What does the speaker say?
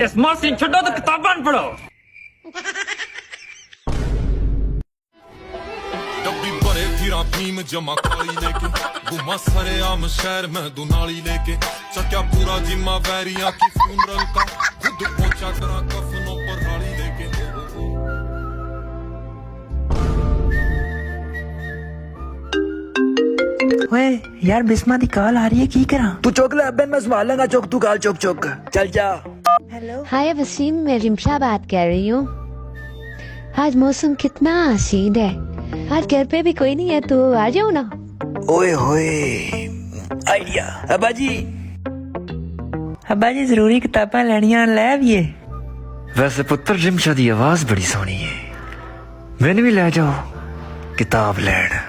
Smart Singh छो तो किताबां पढ़ो। डब्बी भरे फिरा भीम जमा काली लेके घुमा सरे आम शहर में दुनाली लेके चक्या पूरा जिम्मा वैरिया की फ्यूनरल का खुद पहुंचा करा कफनों पर राली लेके। ओए यार बिस्मा दी कॉल आ रही है, की करा? तू चुक ले अबे, मैं संभाल लूंगा। चुक तू कॉल, चुक चुक चल जा। हेलो हाय वसीम, मैं रिमशा बात कर रही हूँ। आज मौसम कितना हसीन है, आज घर पे भी कोई नहीं है तो आ जाओ ना। ओए होए आइडिया। अब्बा जी जरूरी किताबां लेनियां, ले आइए। वैसे पुत्र रिमशा दी आवाज बड़ी सोहनी है, मैंने भी ले जाओ किताब लैन।